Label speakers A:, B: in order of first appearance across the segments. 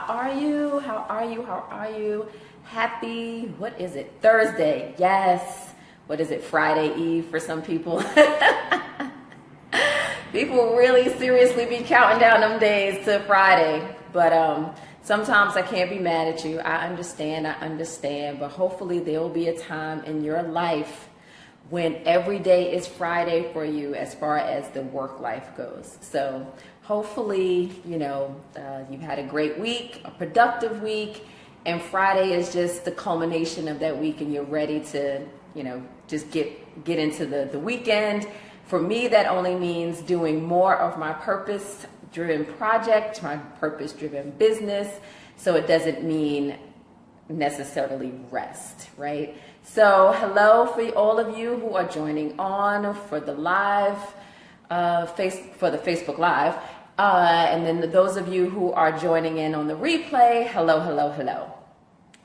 A: are you? How are you? How are you? Happy, what is it? Thursday. Yes. What is it? Friday Eve for some people. People really seriously be counting down them days to Friday. But sometimes I can't be mad at you. I understand. But hopefully there will be a time in your life when every day is Friday for you as far as the work life goes. So hopefully, you've had a great week, a productive week, and Friday is just the culmination of that week and you're ready to, just get into the weekend. For me, that only means doing more of my purpose-driven project, my purpose-driven business. So it doesn't mean necessarily rest, right? So hello for all of you who are joining on for the live, for the Facebook Live. And then those of you who are joining in on the replay, hello.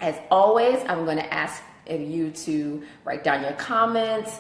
A: As always, I'm going to ask you to write down your comments,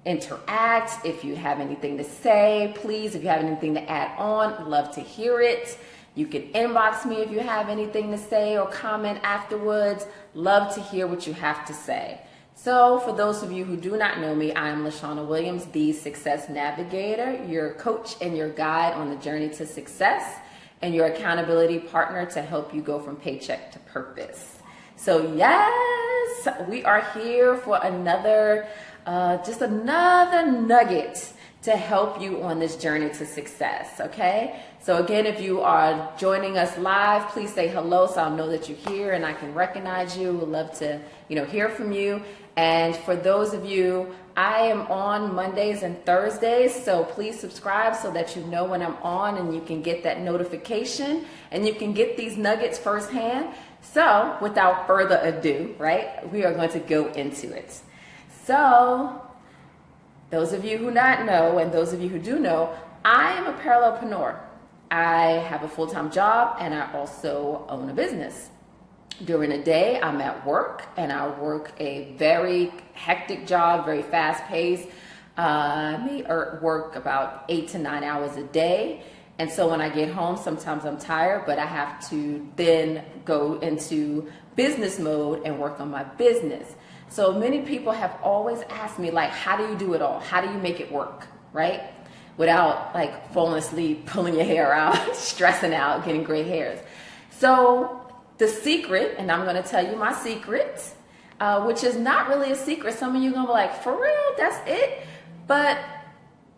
A: interact. If you have anything to say, please, if you have anything to add on, love to hear it. You can inbox me if you have anything to say or comment afterwards. Love to hear what you have to say. So for those of you who do not know me, I am LaShauna Williams, the Success Navigator, your coach and your guide on the journey to success, and your accountability partner to help you go from paycheck to purpose. So yes, we are here for another nugget to help you on this journey to success, okay? So again, if you are joining us live, please say hello so I'll know that you're here and I can recognize you. We'd love to, hear from you. And for those of you, I am on Mondays and Thursdays, so please subscribe so that you know when I'm on and you can get that notification and you can get these nuggets firsthand. So without further ado, right, we are going to go into it. So those of you who not know and those of you who do know, I am a parallelpreneur. I have a full-time job and I also own a business. During the day, I'm at work and I work a very hectic job, very fast-paced. I may work about 8 to 9 hours a day. And so when I get home, sometimes I'm tired, but I have to then go into business mode and work on my business. So many people have always asked me, how do you do it all? How do you make it work, right? Without falling asleep, pulling your hair out, stressing out, getting gray hairs. So the secret, and I'm going to tell you my secret, which is not really a secret. Some of you are going to be like, for real, that's it? But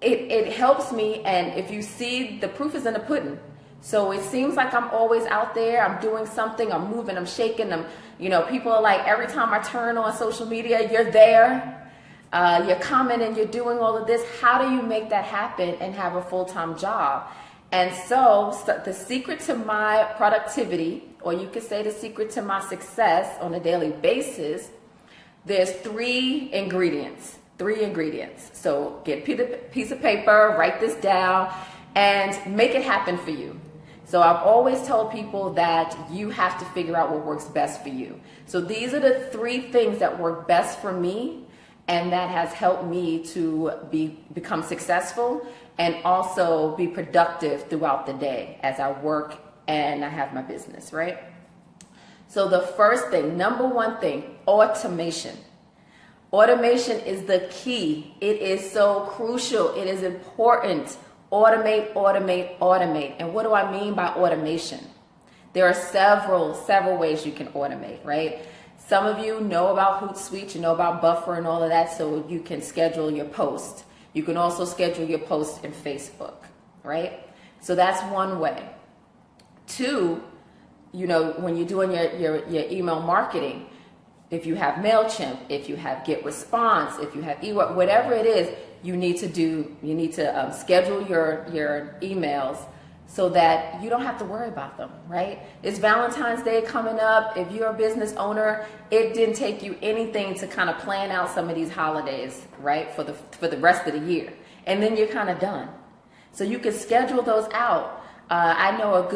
A: it helps me, and if you see, the proof is in the pudding. So it seems like I'm always out there, I'm doing something, I'm moving, I'm shaking, people are like, every time I turn on social media, you're there, you're commenting, you're doing all of this. How do you make that happen and have a full-time job? And so the secret to my productivity, or you could say the secret to my success on a daily basis, there's three ingredients. So get a piece of paper, write this down, and make it happen for you. So I've always told people that you have to figure out what works best for you. So these are the three things that work best for me, and that has helped me to become successful and also be productive throughout the day as I work and I have my business, right? So the first thing, number one thing, automation. Automation is the key. It is so crucial. It is important. Automate. And what do I mean by automation? There are several ways you can automate, right? Some of you know about Hootsuite, you know about Buffer and all of that, so you can schedule your post. You can also schedule your post in Facebook, right? So that's one way. Two, when you're doing your email marketing, if you have MailChimp, if you have GetResponse, if you have eWork, whatever it is, you need to schedule your emails so that you don't have to worry about them, right? It's Valentine's Day coming up. If you're a business owner, it didn't take you anything to kind of plan out some of these holidays, right, for the rest of the year. And then you're kind of done. So you can schedule those out. I know a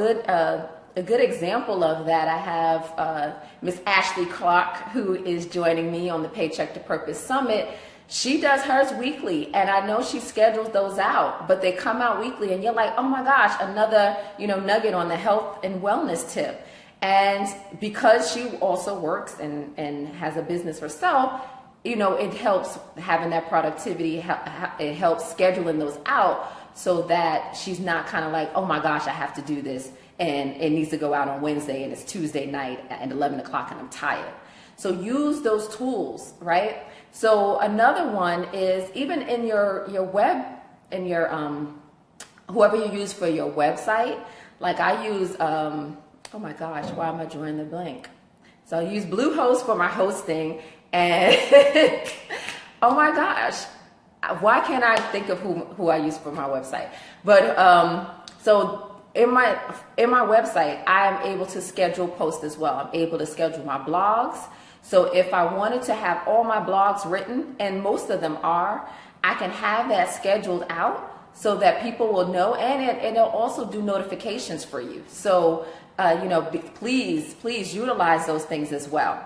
A: good example of that. I have Miss Ashley Clark, who is joining me on the Paycheck to Purpose Summit. She does hers weekly, and I know she schedules those out, but they come out weekly, and you're like, oh my gosh, another, nugget on the health and wellness tip. And because she also works and has a business herself, you know, it helps having that productivity. It helps scheduling those out so that she's not kind of like, oh my gosh, I have to do this. And it needs to go out on Wednesday and it's Tuesday night at 11 o'clock and I'm tired. So use those tools, right? So another one is even in your web, in your, whoever you use for your website. Like I use, oh my gosh, why am I drawing the blank? So I use Bluehost for my hosting, and oh my gosh, why can't I think of who I use for my website? But so in my website, I am able to schedule posts as well. I'm able to schedule my blogs. So if I wanted to have all my blogs written, and most of them are, I can have that scheduled out so that people will know, and it'll also do notifications for you. So, you know, please utilize those things as well.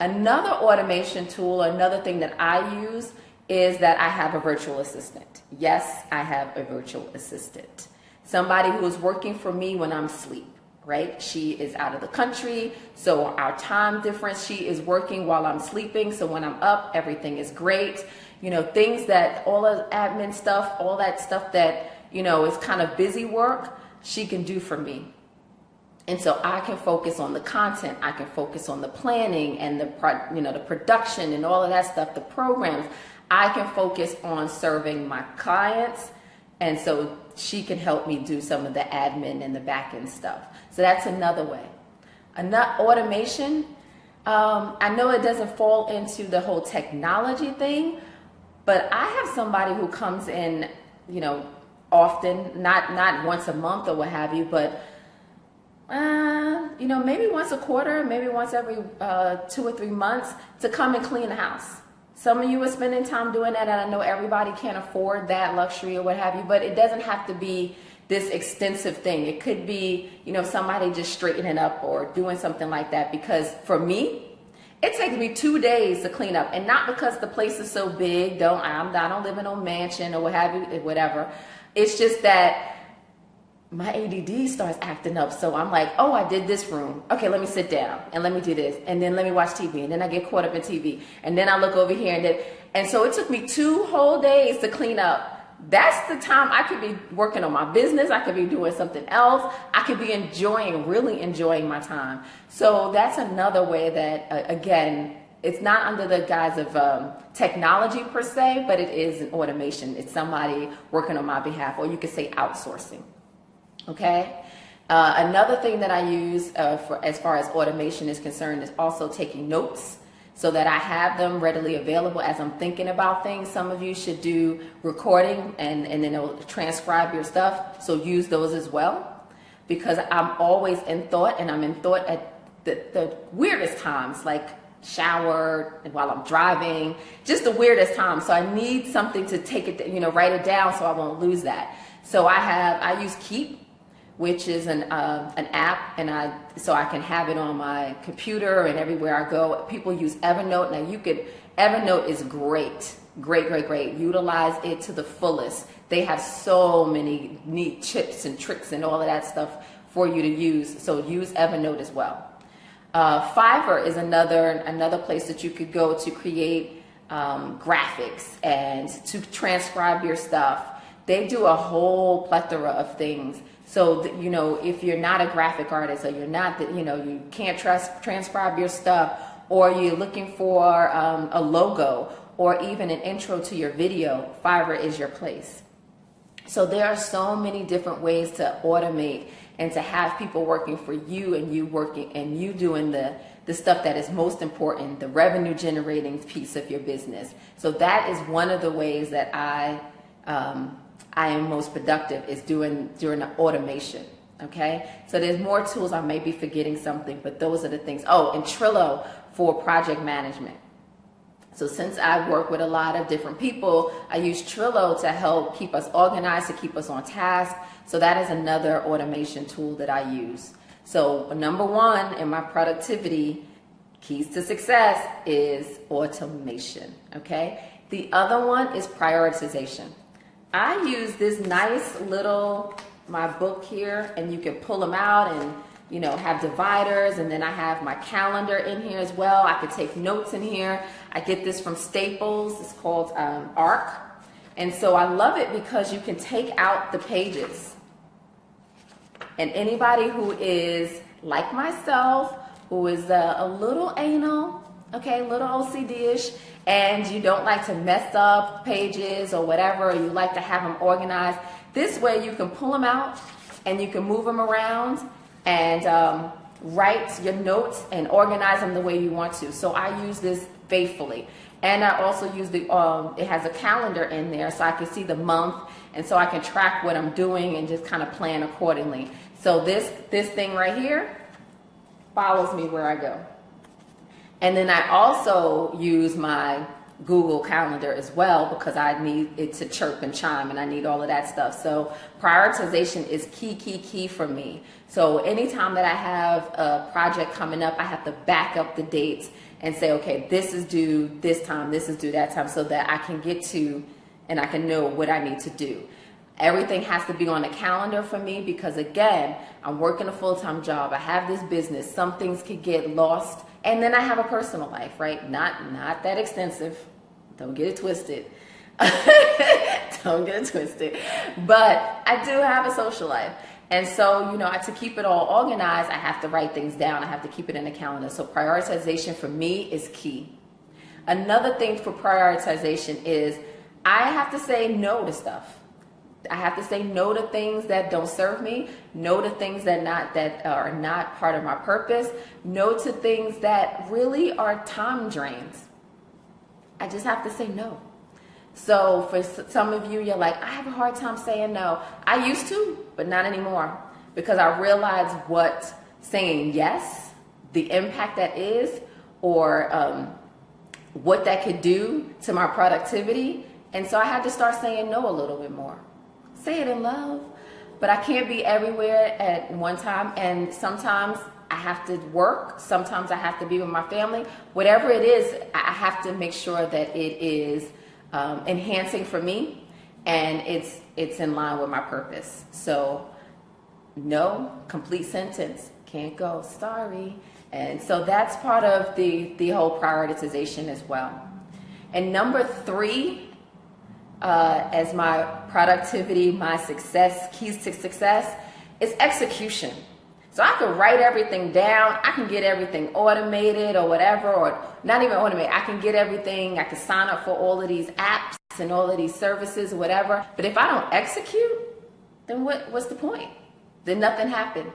A: Another automation tool, another thing that I use is that I have a virtual assistant. Yes, I have a virtual assistant. Somebody who is working for me when I'm asleep, right? She is out of the country, so our time difference, she is working while I'm sleeping. So when I'm up, everything is great. You know, things that, all of admin stuff, all that stuff that, you know, is kind of busy work, she can do for me. And so I can focus on the content, I can focus on the planning and the production and all of that stuff, the programs. I can focus on serving my clients, and so she can help me do some of the admin and the back end stuff. So that's another way. Another automation, I know it doesn't fall into the whole technology thing, but I have somebody who comes in, you know, often, not once a month or what have you, but you know, maybe once a quarter, maybe once every 2 or 3 months to come and clean the house. Some of you are spending time doing that, and I know everybody can't afford that luxury or what have you, but it doesn't have to be this extensive thing. It could be, you know, somebody just straightening up or doing something like that, because for me, it takes me 2 days to clean up, and not because the place is so big. I don't live in a mansion or what have you, whatever. It's just that my ADD starts acting up. So I'm like, oh, I did this room. Okay, let me sit down and let me do this. And then let me watch TV. And then I get caught up in TV. And then I look over here and so it took me 2 whole days to clean up. That's the time I could be working on my business. I could be doing something else. I could be really enjoying my time. So that's another way that, again, it's not under the guise of technology per se, but it is an automation. It's somebody working on my behalf, or you could say outsourcing. Okay. Another thing that I use for as far as automation is concerned is also taking notes so that I have them readily available as I'm thinking about things. Some of you should do recording and then it'll transcribe your stuff. So use those as well, because I'm always in thought, and I'm in thought at the weirdest times, like shower and while I'm driving, just the weirdest times. So I need something to take it, you know, write it down so I won't lose that. So I use Keep, which is an app, and so I can have it on my computer and everywhere I go. People use Evernote. Now Evernote is great. Utilize it to the fullest. They have so many neat tips and tricks and all of that stuff for you to use. So use Evernote as well. Fiverr is another place that you could go to create graphics and to transcribe your stuff. They do a whole plethora of things. So, you know, if you're not a graphic artist, or you're not, you know, you can't transcribe your stuff, or you're looking for a logo or even an intro to your video, Fiverr is your place. So there are so many different ways to automate and to have people working for you, and you working and you doing the stuff that is most important, the revenue generating piece of your business. So that is one of the ways that I am most productive, is during the automation. Okay, so there's more tools. I may be forgetting something, but those are the things. Oh, and Trello for project management. So since I work with a lot of different people, I use Trello to help keep us organized, to keep us on task. So that is another automation tool that I use. So number one in my productivity keys to success is automation. Okay, the other one is prioritization. I use this nice little, my book here, and you can pull them out and, have dividers, and then I have my calendar in here as well. I could take notes in here. I get this from Staples. It's called Arc. And so I love it because you can take out the pages. And anybody who is like myself, who is a little anal, okay, a little OCD-ish, and you don't like to mess up pages or whatever, or you like to have them organized, this way you can pull them out and you can move them around and write your notes and organize them the way you want to. So I use this faithfully. And I also use it has a calendar in there so I can see the month, and so I can track what I'm doing and just kind of plan accordingly. So this thing right here follows me where I go. And then I also use my Google Calendar as well because I need it to chirp and chime, and I need all of that stuff. So prioritization is key for me. So anytime that I have a project coming up, I have to back up the dates and say, okay, this is due this time, this is due that time, so that I can get to and I can know what I need to do. Everything has to be on a calendar for me because, again, I'm working a full-time job. I have this business. Some things could get lost. And then I have a personal life, right? Not that extensive. Don't get it twisted. Don't get it twisted. But I do have a social life. And so, to keep it all organized, I have to write things down. I have to keep it in a calendar. So prioritization for me is key. Another thing for prioritization is I have to say no to stuff. I have to say no to things that don't serve me, no to things that are not part of my purpose, no to things that really are time drains. I just have to say no. So for some of you, you're like, I have a hard time saying no. I used to, but not anymore, because I realized what saying yes, the impact that is, or what that could do to my productivity. And so I had to start saying no a little bit more. Say it in love, but I can't be everywhere at one time. And sometimes I have to work. Sometimes I have to be with my family. Whatever it is, I have to make sure that it is enhancing for me and it's in line with my purpose. So no, complete sentence, can't go, sorry. And so that's part of the whole prioritization as well. And number 3, as my productivity, my success, keys to success, is execution. So I can write everything down, I can get everything automated or whatever, or not even automated, I can get everything, I can sign up for all of these apps and all of these services or whatever. But if I don't execute, then what's the point? Then nothing happened.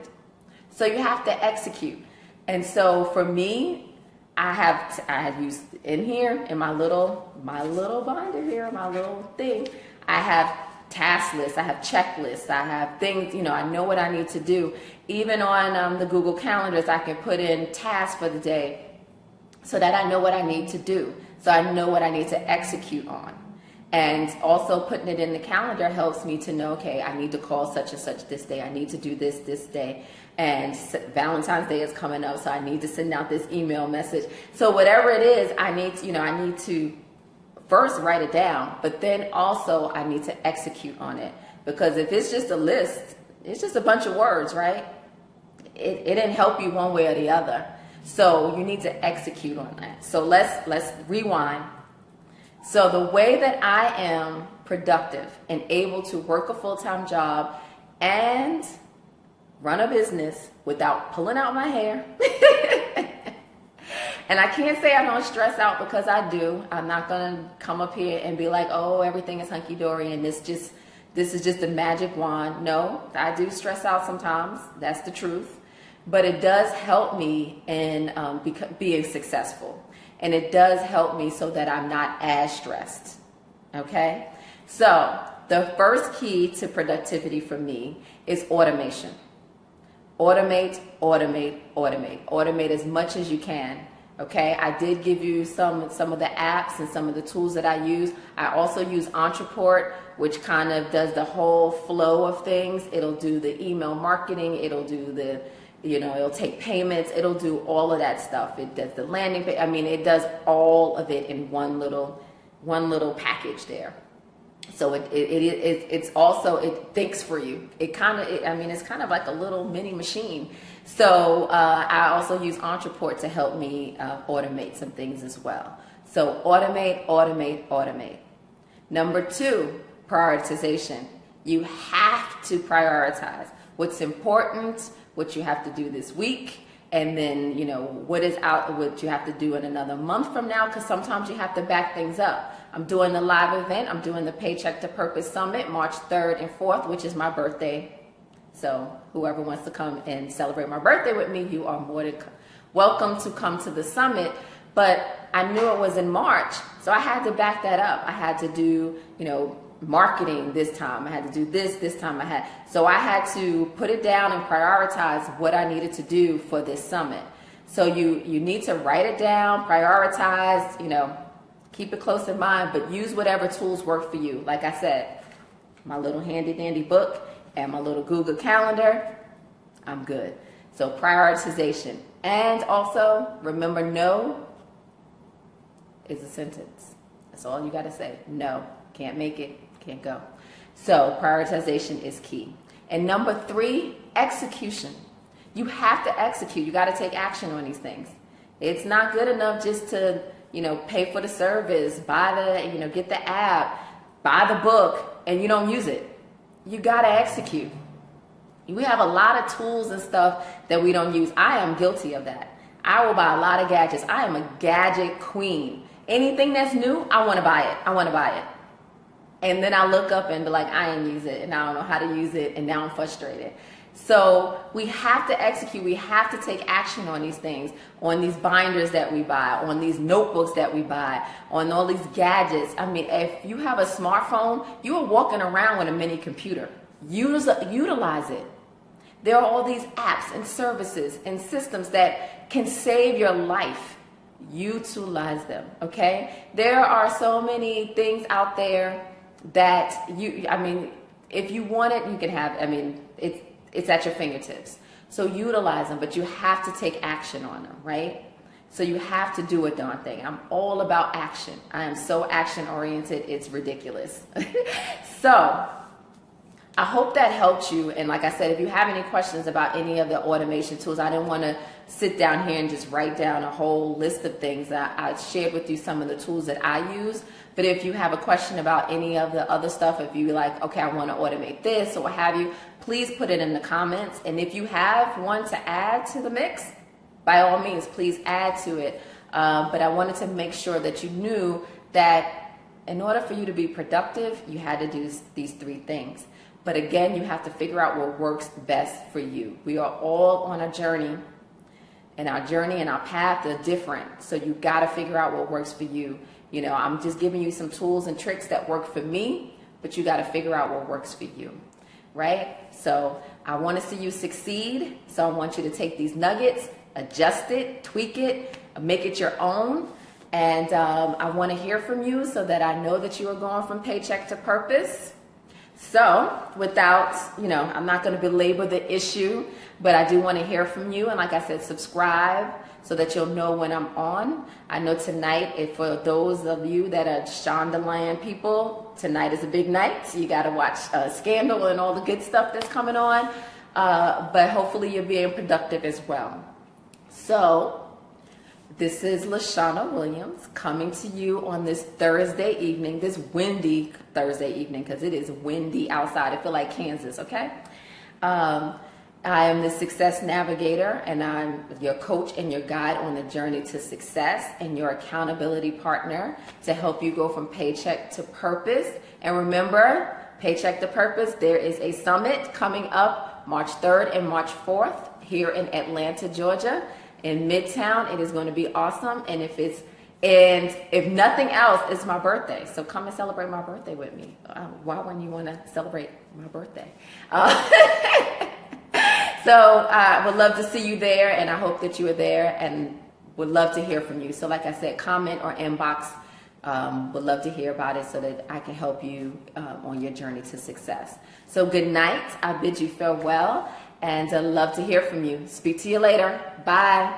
A: So you have to execute. And so for me, I have used in here in my little binder here, my little thing, I have task lists, I have checklists, I have things, I know what I need to do. Even on the Google Calendars, I can put in tasks for the day so that I know what I need to do. So I know what I need to execute on. And also putting it in the calendar helps me to know, okay, I need to call such and such this day. I need to do this day. And Valentine's Day is coming up, so I need to send out this email message. So whatever it is, I need to first write it down, but then also I need to execute on it. Because if it's just a list, it's just a bunch of words, right? It didn't help you one way or the other. So you need to execute on that. So let's rewind. So the way that I am productive and able to work a full-time job and run a business without pulling out my hair. And I can't say I don't stress out, because I do. I'm not going to come up here and be like, oh, everything is hunky-dory and this is just a magic wand. No, I do stress out sometimes. That's the truth. But it does help me in being successful. And it does help me so that I'm not as stressed. Okay? So the first key to productivity for me is automation. Automate, automate, automate. Automate as much as you can. Okay, I did give you some of the apps and some of the tools that I use. I also use Entreport, which kind of does the whole flow of things. It'll do the email marketing. It'll do the, it'll take payments. It'll do all of that stuff. It does the landing page. I mean, it does all of it in one little package there. So it's also, it thinks for you. It's kind of like a little mini machine. So I also use Entreport to help me automate some things as well. So automate, automate, automate. Number 2, prioritization. You have to prioritize what's important, what you have to do this week, and then, you know, what you have to do in another month from now, because sometimes you have to back things up. I'm doing the live event. I'm doing the Paycheck to Purpose Summit, March 3rd and 4th, which is my birthday. So whoever wants to come and celebrate my birthday with me, you are more than welcome to come to the summit. But I knew it was in March, so I had to back that up. I had to do, you know, marketing this time. I had to do this time. So I had to put it down and prioritize what I needed to do for this summit. So you need to write it down, prioritize, you know, keep it close in mind, but use whatever tools work for you. Like I said, my little handy dandy book and my little Google Calendar, I'm good. So prioritization. And also remember, no is a sentence. That's all you got to say. No, can't make it, can't go. So prioritization is key. And number 3, execution. You have to execute. You got to take action on these things. It's not good enough just to, you know, pay for the service, buy the, you know, get the app, buy the book, and you don't use it. You got to execute. We have a lot of tools and stuff that we don't use. I am guilty of that. I will buy a lot of gadgets. I am a gadget queen. Anything that's new, I want to buy it. I want to buy it. And then I look up and be like, I ain't use it, and I don't know how to use it, and now I'm frustrated. So we have to execute. We have to take action on these things, on these binders that we buy, on these notebooks that we buy, on all these gadgets. I mean, if you have a smartphone, you are walking around with a mini computer. Utilize it. There are all these apps and services and systems that can save your life. Utilize them, okay? There are so many things out there that if you want it, you can have, it's at your fingertips. So utilize them, but you have to take action on them, right? So you have to do a darn thing. I'm all about action. I am so action oriented, it's ridiculous. So I hope that helped you. And like I said, if you have any questions about any of the automation tools, I didn't want to sit down here and just write down a whole list of things. I shared with you some of the tools that I use. But if you have a question about any of the other stuff, if you're like, okay, I want to automate this or what have you, please put it in the comments. And if you have one to add to the mix, by all means, please add to it. But I wanted to make sure that you knew that in order for you to be productive, you had to do these 3 things. But again, you have to figure out what works best for you. We are all on a journey, and our journey and our path are different. So you got to figure out what works for you. You know, I'm just giving you some tools and tricks that work for me, but you got to figure out what works for you, right? So I want to see you succeed. So I want you to take these nuggets, adjust it, tweak it, make it your own. And I want to hear from you so that I know that you are going from paycheck to purpose. So without, I'm not going to belabor the issue, but I do want to hear from you. And like I said, subscribe so that you'll know when I'm on. I know tonight, for those of you that are Shondaland people, tonight is a big night. So you got to watch Scandal and all the good stuff that's coming on. But hopefully you're being productive as well. So this is LaShawna Williams coming to you on this Thursday evening, this windy Thursday evening, because it is windy outside. I feel like Kansas, okay? I am the Success Navigator, and I'm your coach and your guide on the journey to success, and your accountability partner to help you go from paycheck to purpose. And remember, Paycheck to Purpose, there is a summit coming up March 3rd and March 4th here in Atlanta, Georgia. In Midtown. It is going to be awesome. And if nothing else, it's my birthday. So come and celebrate my birthday with me. Why wouldn't you want to celebrate my birthday? So I would love to see you there, and I hope that you are there, and would love to hear from you. So like I said, comment or inbox. Would love to hear about it so that I can help you on your journey to success. So good night. I bid you farewell. And I'd love to hear from you. Speak to you later. Bye.